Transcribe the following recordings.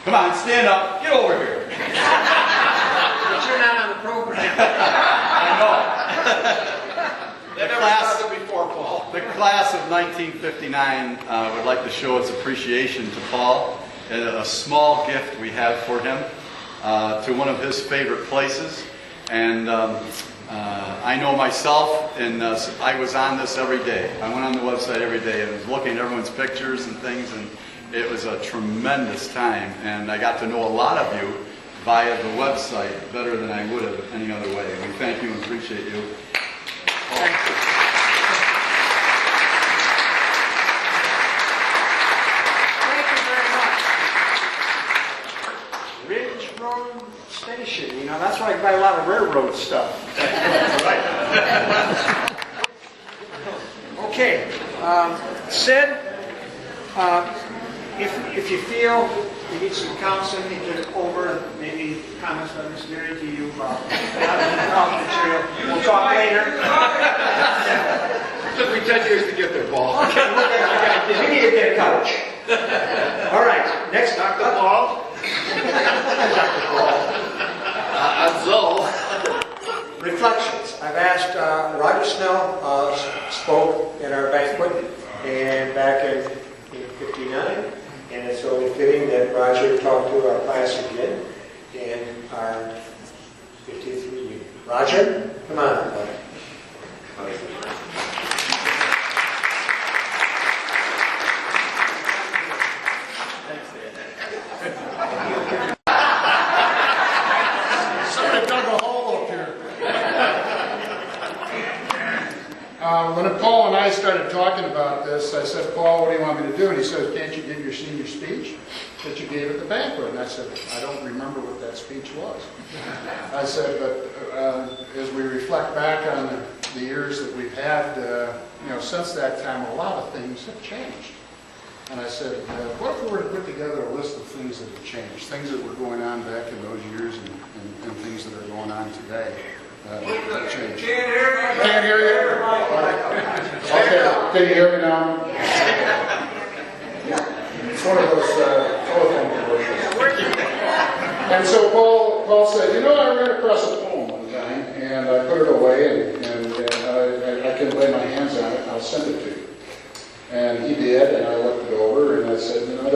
Come on, stand up. Get over here. But you're not on the program. I know. That never started before, Paul. The class of 1959 would like to show its appreciation to Paul and a small gift we have for him to one of his favorite places. And I know myself, and I was on this every day. I went on the website every day and was looking at everyone's pictures and things, and it was a tremendous time. And I got to know a lot of you via the website better than I would have any other way. We thank you and appreciate you. Thank you. Thank you very much. Ridge Road Station, you know, that's where I buy a lot of railroad stuff. Okay, Sid, if you feel you need some counseling, you get over, maybe comments by Ms. Mary to you about material. We'll talk later. It took me 10 years to get there, Paul. Okay, we need to get a couch. All right, next, Dr. Paul. Reflections. I've asked, Roger Snell spoke at our banquet and back in 59, and it's only fitting that Roger talked to our class again in our 50th reunion. Roger, come on, buddy. Somebody dug a hole up here. When Paul and I started talking about this, I said, Paul, what do you want me to do? And he said, can't you give your senior speech that you gave at the banquet? And I said, I don't remember what that speech was. I said, but as we reflect back on the years that we've had, since that time, a lot of things have changed. And I said, what if we were to put together a list of things that have changed, things that were going on back in those years and things that are going on today that changed. Can't hear me. Can't hear you? Okay, can you hear me now? It's one of those telephone commercials. And so Paul said, I ran across a poem one time, and I put it away, and I can lay my hands on it, and I'll send it to you. And he did, and I looked it over, and I said, I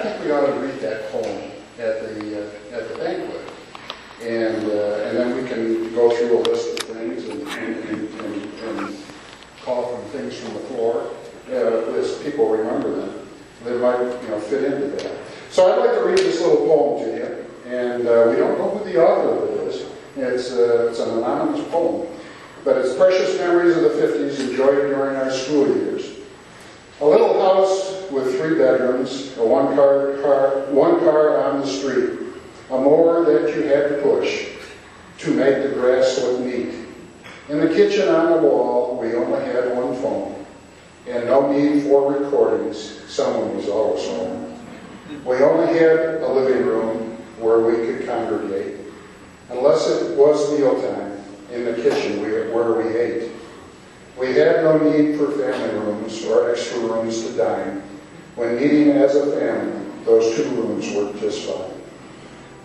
think we ought to read that poem at the banquet. And then we can go through a list of things and call from things from the floor as people remember them. They might, fit into that. So I'd like to read this little poem to you, and we don't know who the author of it is. It's an anonymous poem, but it's precious memories of the 50s enjoyed during our school years. A little house with 3 bedrooms, one car on the street, a mower that you had to push to make the grass look neat. In the kitchen on the wall, we only had one phone, and no need for recordings. Someone was always home. We only had a living room where we could congregate, unless it was mealtime in the kitchen where we ate. We had no need for family rooms or extra rooms to dine. When meeting as a family, those 2 rooms worked just fine.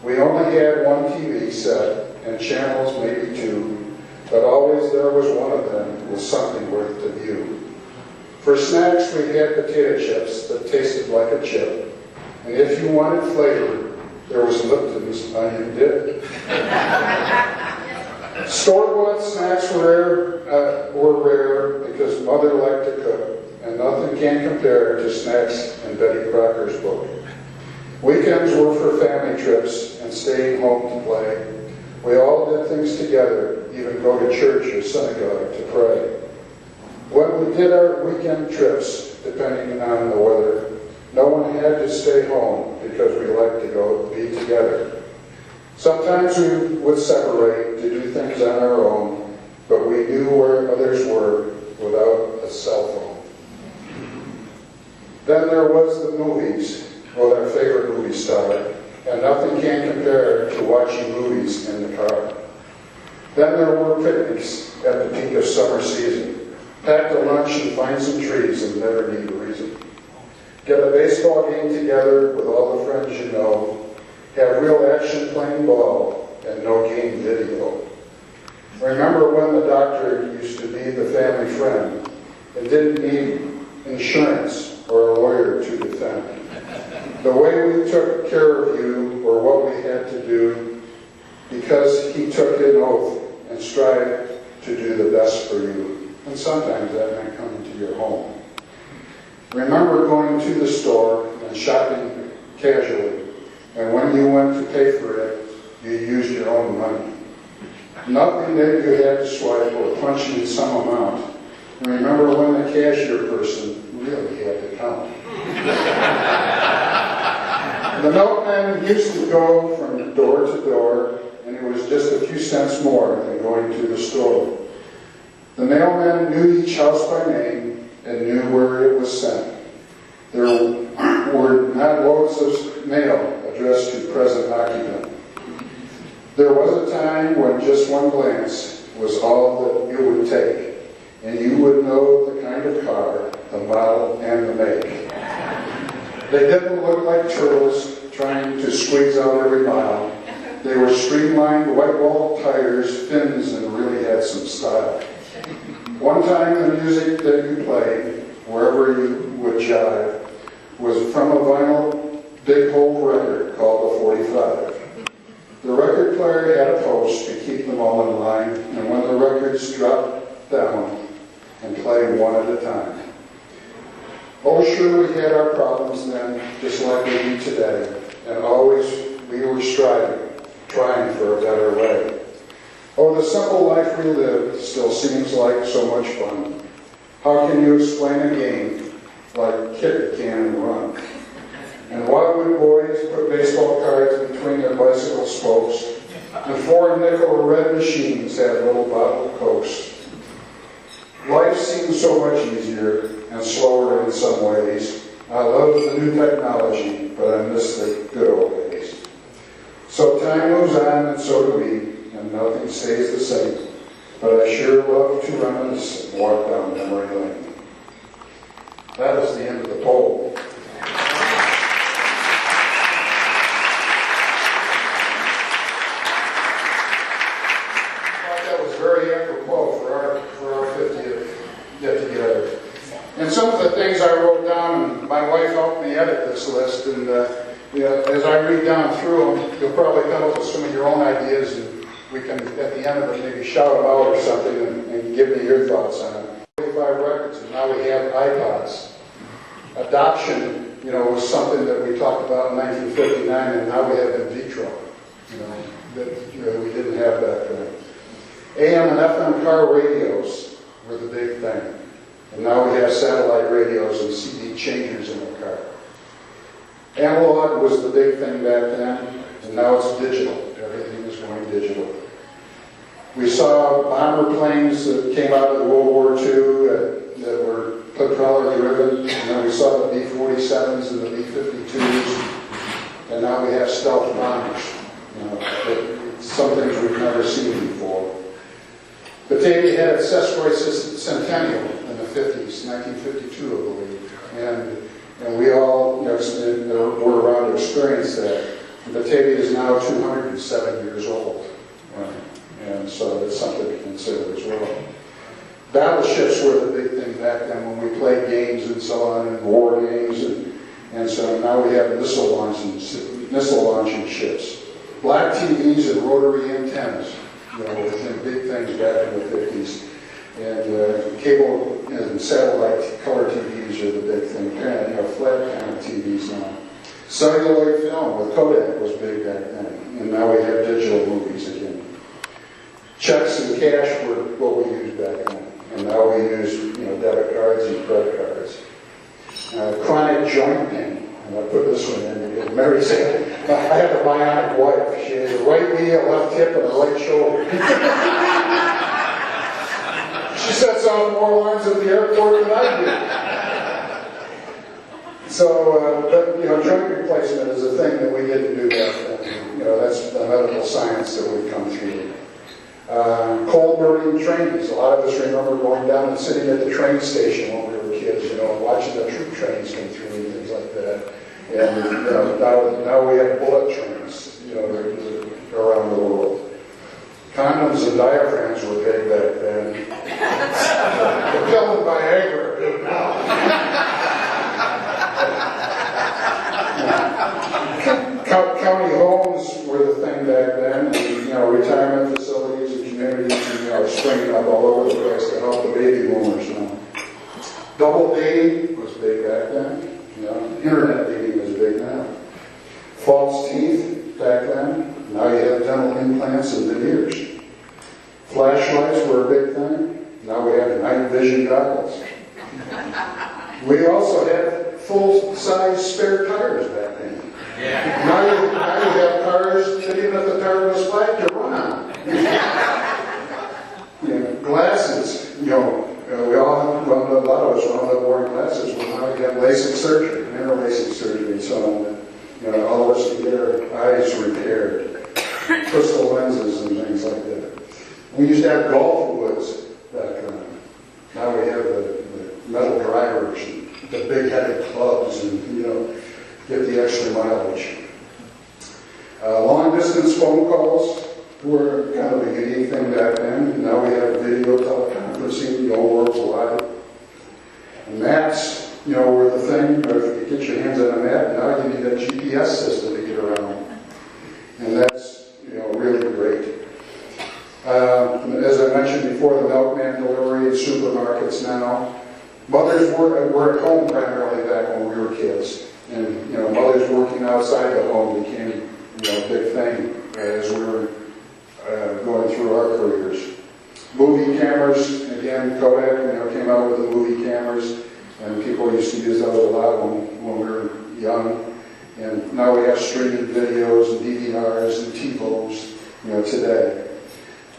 We only had one TV set and channels, maybe 2, but always there was one of them with something worth the view. For snacks, we had potato chips that tasted like a chip, and if you wanted flavor, there was Lipton's onion dip. Store-bought snacks were rare because Mother liked to cook, and nothing can compare to snacks in Betty Crocker's book. Weekends were for family trips and staying home to play. We all did things together, even go to church or synagogue to pray. When we did our weekend trips, depending on the weather, no one had to stay home because we liked to go be together. Sometimes we would separate to do things on our own, but we knew where others were without a cell phone. Then there was the movies, with our favorite movie star, and nothing can compare to watching movies in the car. Then there were picnics at the peak of summer season. Pack a lunch and find some trees and never need a reason. Get a baseball game together with all the friends you know. have real action playing ball and no game video. Remember when the doctor used to be the family friend and didn't need insurance or a lawyer to defend? The way we took care of you or what we had to do because he took an oath and strived to do the best for you. And sometimes that meant coming to your home. Remember going to the store and shopping casually, and when you went to pay for it, you used your own money. Nothing that you had to swipe or punch in some amount. And remember when the cashier person really had to count. The milkman used to go from door to door, and it was just a few cents more than going to the store. The mailman knew each house by name and knew where it was sent. There were not loads of mail addressed to present occupant. There was a time when just one glance was all that it would take, and you would know the kind of car, the model, and the make. They didn't look like turtles trying to squeeze out every mile. They were streamlined, white-walled tires, fins, and really had some style. One time the music that you played, wherever you would jive, was from a vinyl big hole record called a 45. The record player had a post to keep them all in line, and when the records dropped down and played one at a time. Oh, sure, we had our problems then, just like we do today, and always we were striving, trying for a better way. Oh, the simple life we live still seems like so much fun. How can you explain a game like kick the can and run? And Wildwood boys put baseball cards between their bicycle spokes, and 4 nickel or red machines had little bottle cokes. Life seems so much easier and slower in some ways. I love the new technology, but I miss the good old days. So time moves on, and so do we, and nothing stays the same. But I sure love to reminisce and walk down memory lane. That was the end of the poll. That was very apropos for our 50th get-together. And some of the things I wrote down, and my wife helped me edit this list, and as I read down through them, you'll probably come up with some of your own ideas, and we can, at the end of it, maybe shout them out or something and give me your thoughts on it. 45 records, and now we have iPods. Adoption, was something that we talked about in 1959, and now we have in vitro, that we didn't have back then. AM and FM car radios were the big thing. And now we have satellite radios and CD changers in the car. Analog was the big thing back then, and now it's digital. Everything is going digital. We saw bomber planes that came out of World War II that were propeller driven, and then we saw the B-47s and the B-52s, and now we have stealth bombers. Some things we've never seen before. Batavia had its Sestroy Centennial in the 50s, 1952, I believe, and we all were around to experience that. Batavia is now 207 years old, and so that's something to consider as well. Battleships were the big thing back then when we played games and so on, and war games, and so now we have missile launching ships. Black TVs and rotary antennas. Big things back in the 50s. And cable and satellite color TVs are the big thing. Flat panel TVs now. Celluloid film with Kodak was big back then. And now we have digital movies again. Checks and cash were what we used back then. And now we use debit cards and credit cards. Chronic joint pain. And I put this one in. Mary said, I have a bionic wife. She has a right knee, a left hip, and a right shoulder. She sets off more alarms at the airport than I do. So, but joint replacement is a thing that we didn't do back then. That's the medical science that we've come through. Coal burning trains. A lot of us remember going down and sitting at the train station when we were kids, watching the troop trains come through and things like that. And now we have bullet trains, around the world. Condoms and diaphragms were big back then. The pill and Viagra are big now. County homes were the thing back then, and retirement facilities and communities are springing up all over the place to help the baby boomers now. Double dating was big back then. Internet dating is big now. False teeth back then. Now you have dental implants and veneers. Flashlights were a big thing. Now we have night vision goggles. We also had full-size spare tires back then. Yeah. Now you have cars that even if the tire was flat, you run on. Glasses, we all have, well, a lot of us don't have wearing glasses. Well, now you have LASIK surgery, inner LASIK surgery, so all of us can get our eyes repaired, crystal lenses and things like that. We used to have golf woods back then. Now we have the metal drivers and the big-headed clubs and, get the extra mileage. Long-distance phone calls were kind of a unique thing back then. Now we have video teleconferencing, worldwide. And maps, were the thing. If you get your hands on a map, now you need a GPS system to get around. And that's, really great. As I mentioned before, the milkman delivery in supermarkets now. Mothers were at home primarily back when we were kids. And, mothers working outside the home became, a big thing as we were going through our careers. Movie cameras, again, Kodak, came out with the movie cameras, and people used to use those a lot when we were young. And now we have streaming videos and DVRs and TiVos, today.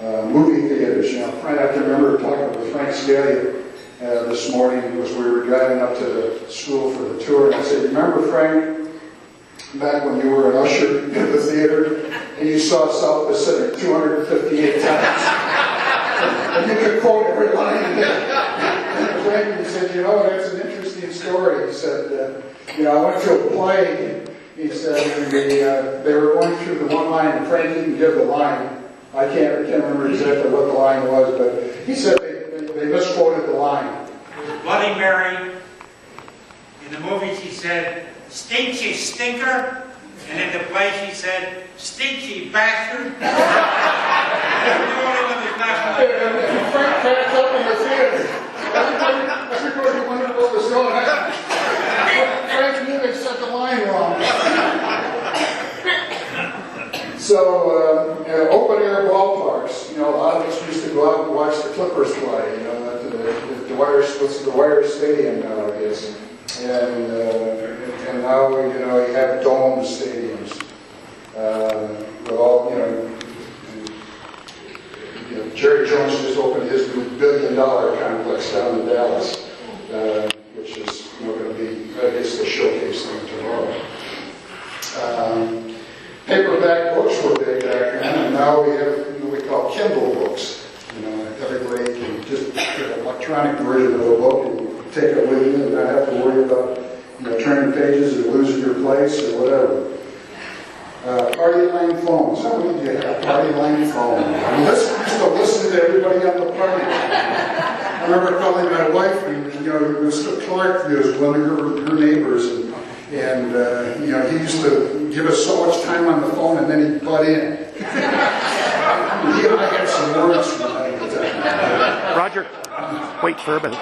Movie theaters, I can remember talking with Frank Scalia this morning as we were driving up to the school for the tour, and I said, remember, Frank, back when you were an usher in the theater, and you saw South Pacific 258 times, and you could quote every line in it. And Frank, he said, that's an interesting story. He said, I went to a play, he said, and they were going through the one line, and Frank didn't give the line. I can't remember exactly what the line was, but he said they misquoted the line. Bloody Mary, in the movie she said, "Stinks, you stinker," and in the play she said, "Stinky bastard." And Frank cracks up in the theater. Everybody wondered what was going on. Frank knew they set the line wrong. So, open air ballparks. A lot of us used to go out and watch the Clippers play. At the Dwyer Stadium nowadays, and now you have dome stadiums with all Jerry Jones just opened his new $1 billion complex down in Dallas, which is going to be, I guess, the showcase thing tomorrow. Paperback books were big back then, and now we have what we call Kindle books. Everybody can just get an electronic version of a book and take it with you and not have to worry about turning pages or losing your place or whatever. Party line phones. How many do you have? Party line phone. I used to listen to everybody on the party. I remember calling my wife, and Mr. Clark was one of her neighbors, and he used to give us so much time on the phone, and then he'd butt in. I had some words from time to time. Roger, wait for a minute.